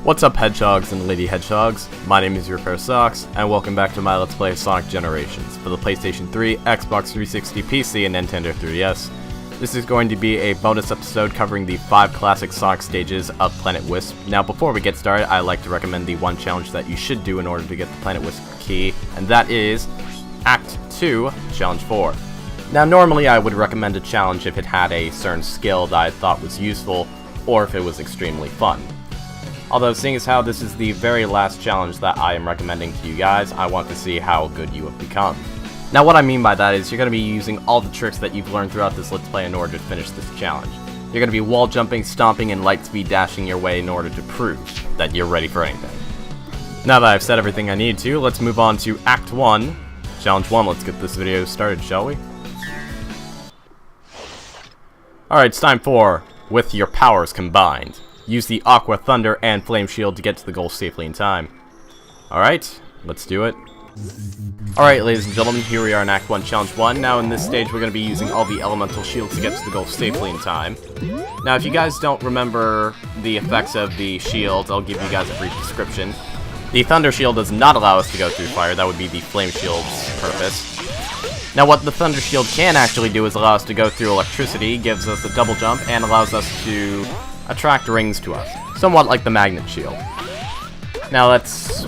What's up, hedgehogs and lady hedgehogs? My name is your pair of socks, and welcome back to my Let's Play Sonic Generations for the PlayStation 3, Xbox 360, PC, and Nintendo 3DS. This is going to be a bonus episode covering the 5 classic Sonic stages of Planet Wisp. Now, before we get started, I like to recommend the one challenge that you should do in order to get the Planet Wisp key, and that is Act 2, Challenge 4. Now, normally I would recommend a challenge if it had a certain skill that I thought was useful, or if it was extremely fun. Although, seeing as how this is the very last challenge that I am recommending to you guys, I want to see how good you have become. Now, what I mean by that is you're going to be using all the tricks that you've learned throughout this Let's Play in order to finish this challenge. You're going to be wall jumping, stomping, and light speed dashing your way in order to prove that you're ready for anything. Now that I've said everything I need to, let's move on to Act 1, Challenge 1. Let's get this video started, shall we? Alright, it's time for With Your Powers Combined. Use the Aqua, Thunder, and Flame Shield to get to the goal safely in time. Alright, let's do it. Alright, ladies and gentlemen, here we are in Act 1, Challenge 1. Now in this stage, we're going to be using all the elemental shields to get to the goal safely in time. Now, if you guys don't remember the effects of the shields, I'll give you guys a brief description. The Thunder Shield does not allow us to go through fire. That would be the Flame Shield's purpose. Now, what the Thunder Shield can actually do is allow us to go through electricity, gives us a double jump, and allows us to attract rings to us, somewhat like the Magnet Shield. Now let's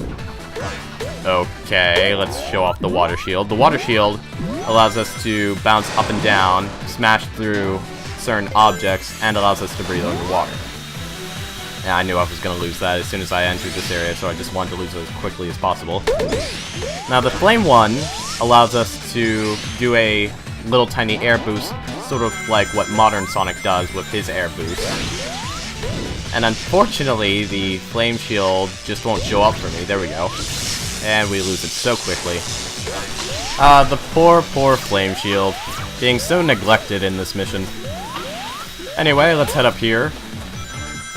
show off the Water Shield. The Water Shield allows us to bounce up and down, smash through certain objects, and allows us to breathe underwater. Yeah, I knew I was going to lose that as soon as I entered this area, so I just wanted to lose it as quickly as possible. Now the Flame one allows us to do a little tiny air boost, sort of like what modern Sonic does with his air boost. And unfortunately, the Flame Shield just won't show up for me. There we go. And we lose it so quickly. The poor Flame Shield, being so neglected in this mission. Anyway, let's head up here.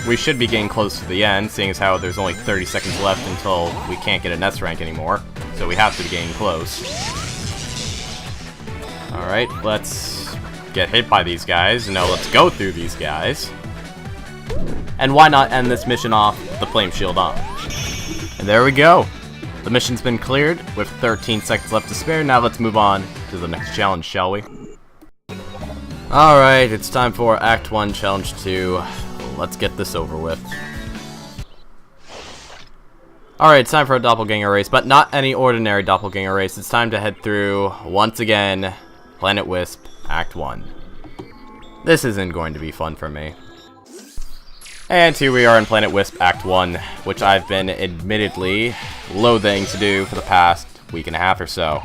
We should be getting close to the end, seeing as how there's only 30 seconds left until we can't get an S rank anymore. So we have to be getting close. Alright, let's get hit by these guys. No, let's go through these guys. And why not end this mission off with the Flame Shield on? And there we go. The mission's been cleared with 13 seconds left to spare. Now let's move on to the next challenge, shall we? Alright, it's time for Act 1, Challenge 2. Let's get this over with. Alright, it's time for a Doppelganger race, but not any ordinary Doppelganger race. It's time to head through, once again, Planet Wisp, Act 1. This isn't going to be fun for me. And here we are in Planet Wisp Act 1, which I've been admittedly loathing to do for the past week and a half or so.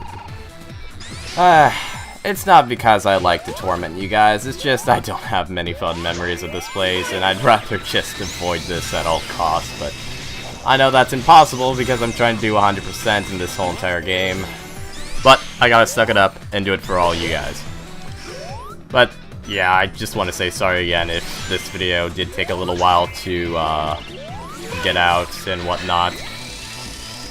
It's not because I like to torment you guys, it's just I don't have many fun memories of this place, and I'd rather just avoid this at all costs, but I know that's impossible because I'm trying to do 100% in this whole entire game. But I gotta suck it up and do it for all you guys. But yeah, I just want to say sorry again if this video did take a little while to get out and whatnot.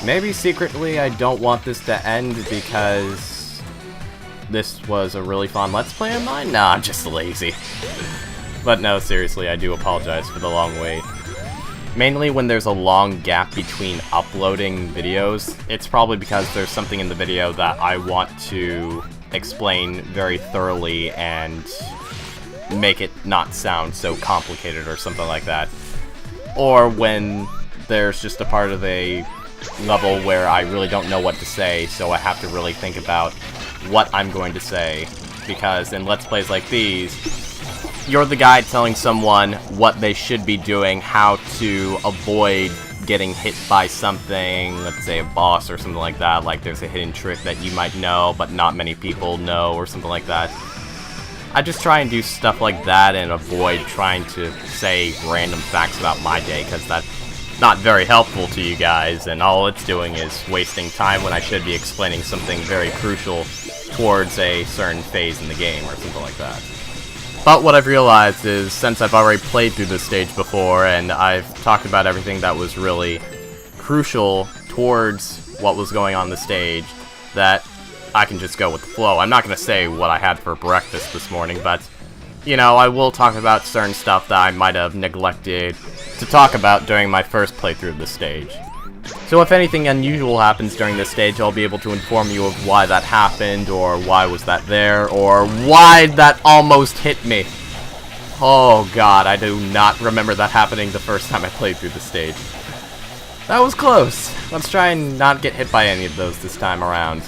Maybe secretly I don't want this to end because this was a really fun Let's Play of mine? Nah, I'm just lazy. But no, seriously, I do apologize for the long wait. Mainly when there's a long gap between uploading videos, it's probably because there's something in the video that I want to explain very thoroughly and make it not sound so complicated or something like that. Or when there's just a part of a level where I really don't know what to say, so I have to really think about what I'm going to say, because in Let's Plays like these, you're the guy telling someone what they should be doing, how to avoid getting hit by something, let's say a boss or something like that, like there's a hidden trick that you might know but not many people know or something like that. I just try and do stuff like that and avoid trying to say random facts about my day, because that's not very helpful to you guys, and all it's doing is wasting time when I should be explaining something very crucial towards a certain phase in the game or something like that. But what I've realized is, since I've already played through this stage before, and I've talked about everything that was really crucial towards what was going on the stage, that I can just go with the flow. I'm not going to say what I had for breakfast this morning, but you know, I will talk about certain stuff that I might have neglected to talk about during my first playthrough of the stage. So if anything unusual happens during this stage, I'll be able to inform you of why that happened, or why was that there, or why that almost hit me. Oh god, I do not remember that happening the first time I played through the stage. That was close. Let's try and not get hit by any of those this time around.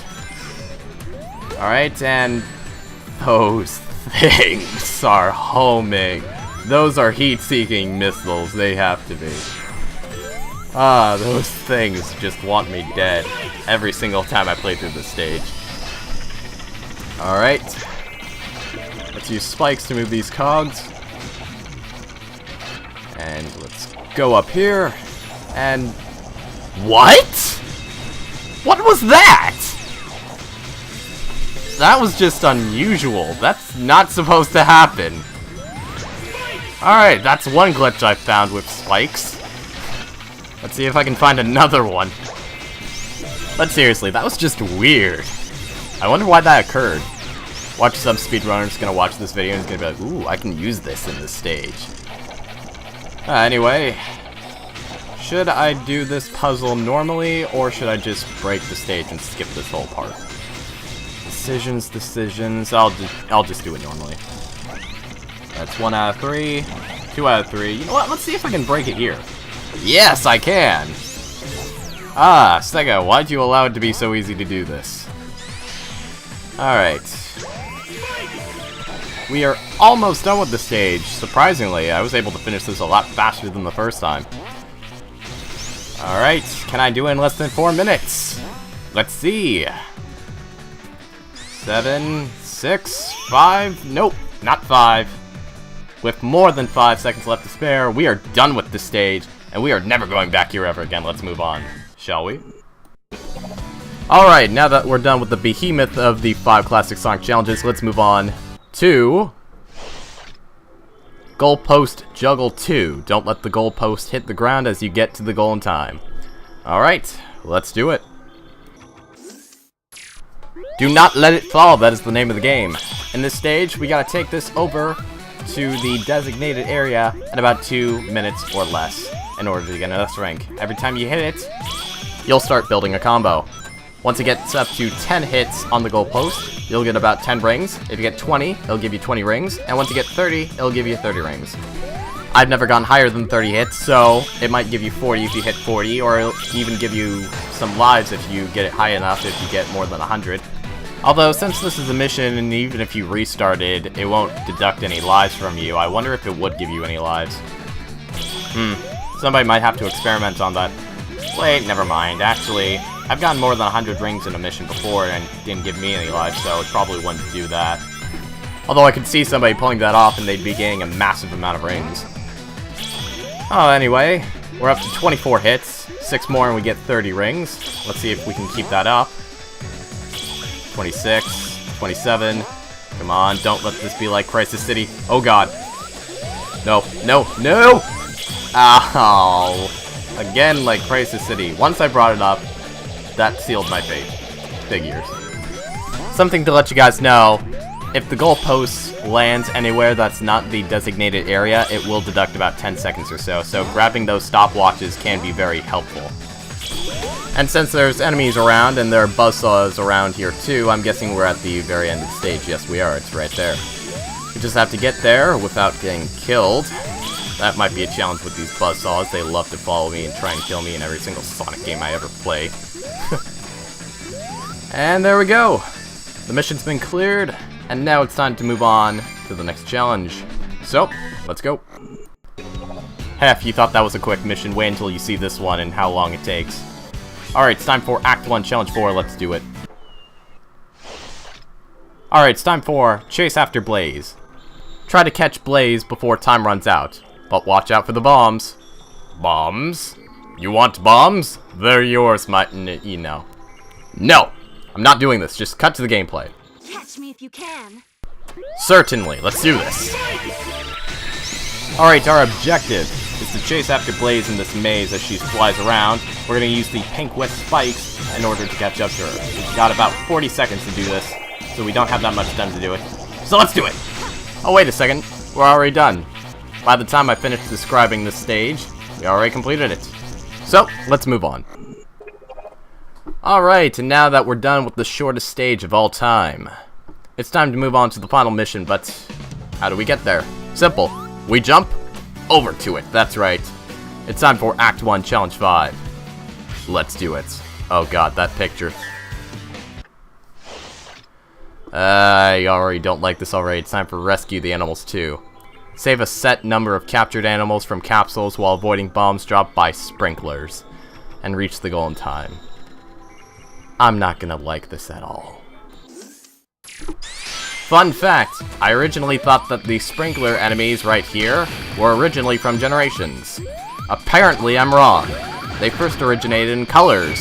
Alright, and those things are homing. Those are heat-seeking missiles. They have to be. Ah, those things just want me dead every single time I play through the stage. Alright. Let's use spikes to move these cogs. And let's go up here. And... what? What was that? That was just unusual. That's not supposed to happen. Alright, that's one glitch I found with spikes. Let's see if I can find another one. But seriously, that was just weird. I wonder why that occurred. Watch some speedrunner's gonna watch this video and is gonna be like, ooh, I can use this in this stage. Anyway, should I do this puzzle normally, or should I just break the stage and skip this whole part? Decisions. I'll just do it normally. That's 1 out of 3, 2 out of 3. You know what? Let's see if I can break it here. Yes, I can! Ah, Sega, why'd you allow it to be so easy to do this? Alright. We are almost done with the stage. Surprisingly, I was able to finish this a lot faster than the first time. Alright, can I do it in less than 4 minutes? Let's see. 7, 6, 5, nope, not 5. With more than 5 seconds left to spare, we are done with this stage, and we are never going back here ever again. Let's move on, shall we? Alright, now that we're done with the behemoth of the 5 classic Sonic challenges, let's move on to Goalpost Juggle 2. Don't let the goalpost hit the ground as you get to the goal in time. Alright, let's do it. Do not let it fall, that is the name of the game. In this stage, we gotta take this over to the designated area in about 2 minutes or less in order to get enough rank. Every time you hit it, you'll start building a combo. Once it gets up to 10 hits on the goalpost, you'll get about 10 rings. If you get 20, it'll give you 20 rings. And once you get 30, it'll give you 30 rings. I've never gone higher than 30 hits, so it might give you 40 if you hit 40, or it'll even give you some lives if you get it high enough if you get more than 100. Although, since this is a mission, and even if you restarted, it won't deduct any lives from you, I wonder if it would give you any lives. Somebody might have to experiment on that. Wait, never mind. Actually, I've gotten more than 100 rings in a mission before, and it didn't give me any lives, so it probably wouldn't do that. Although I could see somebody pulling that off, and they'd be getting a massive amount of rings. Oh, anyway, we're up to 24 hits. 6 more and we get 30 rings. Let's see if we can keep that up. 26, 27. Come on, don't let this be like Crisis City. Oh god. No, no, no! Ow. Again, like Crisis City. Once I brought it up, that sealed my fate. Figures. Something to let you guys know, if the goalpost lands anywhere that's not the designated area, it will deduct about 10 seconds or so, so grabbing those stopwatches can be very helpful. And since there's enemies around, and there are buzzsaws around here too, I'm guessing we're at the very end of the stage. Yes, we are. It's right there. We just have to get there without getting killed. That might be a challenge with these buzzsaws. They love to follow me and try and kill me in every single Sonic game I ever play. And there we go. The mission's been cleared, and now it's time to move on to the next challenge. So, let's go. Hef, you thought that was a quick mission. Wait until you see this one and how long it takes. Alright, it's time for Act 1, Challenge 4. Let's do it. Alright, it's time for Chase After Blaze. Try to catch Blaze before time runs out. But watch out for the bombs. Bombs? You want bombs? They're yours, you know. No! I'm not doing this. Just cut to the gameplay. Catch me if you can. Certainly. Let's do this. Alright, our objective is to chase after Blaze in this maze as she flies around. We're going to use the pink Wisp spikes in order to catch up to her. We've got about 40 seconds to do this, so we don't have that much time to do it. So let's do it! Oh, wait a second. We're already done. By the time I finished describing this stage, we already completed it. So, let's move on. Alright, and now that we're done with the shortest stage of all time, it's time to move on to the final mission, but how do we get there? Simple. We jump over to it. That's right. It's time for Act 1, Challenge 5. Let's do it. Oh god, that picture. I already don't like this already. It's time for Rescue the Animals 2. Save a set number of captured animals from capsules while avoiding bombs dropped by sprinklers. And reach the goal in time. I'm not gonna like this at all. Fun fact, I originally thought that the sprinkler enemies right here were originally from Generations. Apparently I'm wrong. They first originated in Colors.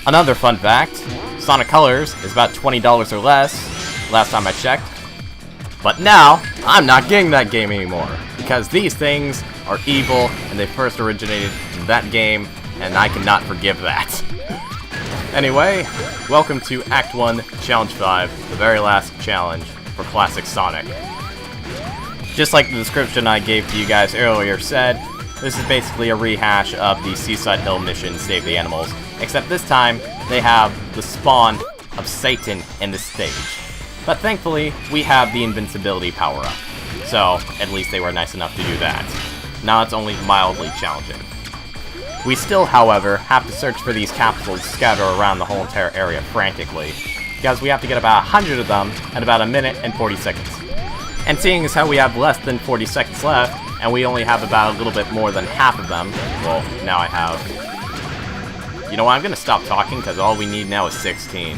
Another fun fact, Sonic Colors is about $20 or less, last time I checked. But now, I'm not getting that game anymore, because these things are evil, and they first originated in that game, and I cannot forgive that. Anyway, welcome to Act 1, Challenge 5, the very last challenge for Classic Sonic. Just like the description I gave to you guys earlier said, this is basically a rehash of the Seaside Hill mission Save the Animals, except this time they have the spawn of Satan in this stage. But thankfully, we have the invincibility power-up, so at least they were nice enough to do that. Now it's only mildly challenging. We still, however, have to search for these capsules scattered around the whole entire area frantically, because we have to get about 100 of them in about a minute and 40 seconds. And seeing as how we have less than 40 seconds left, and we only have about a little bit more than half of them, well, now I have... You know what, I'm gonna stop talking, because all we need now is 16.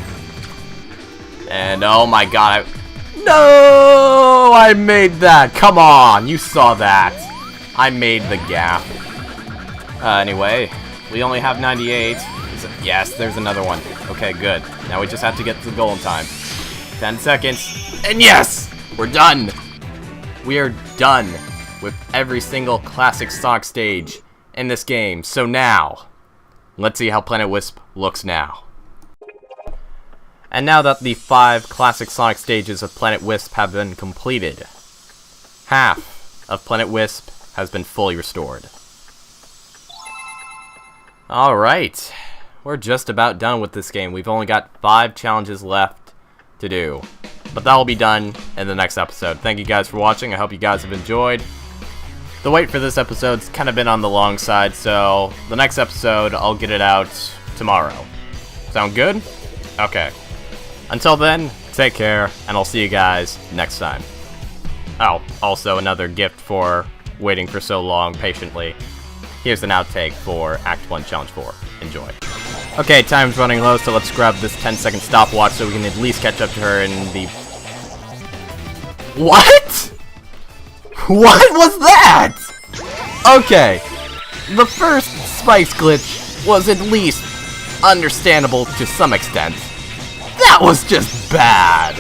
And oh my god, No! I made that! Come on! You saw that! I made the gap. Anyway, we only have 98. Yes, there's another one. Okay, good. Now we just have to get to the goal in time. 10 seconds. And yes! We're done! We are done with every single classic Sonic stage in this game. So now, let's see how Planet Wisp looks now. And now that the 5 classic Sonic stages of Planet Wisp have been completed, half of Planet Wisp has been fully restored. Alright, we're just about done with this game. We've only got 5 challenges left to do. But that will be done in the next episode. Thank you guys for watching. I hope you guys have enjoyed. The wait for this episode's kind of been on the long side, so the next episode, I'll get it out tomorrow. Sound good? Okay. Until then, take care, and I'll see you guys next time. Oh, also another gift for waiting for so long patiently. Here's an outtake for Act 1, Challenge 4. Enjoy. Okay, time's running low, so let's grab this 10-second stopwatch so we can at least catch up to her in the... What? What was that? Okay, the first Spice glitch was at least understandable to some extent. That was just bad.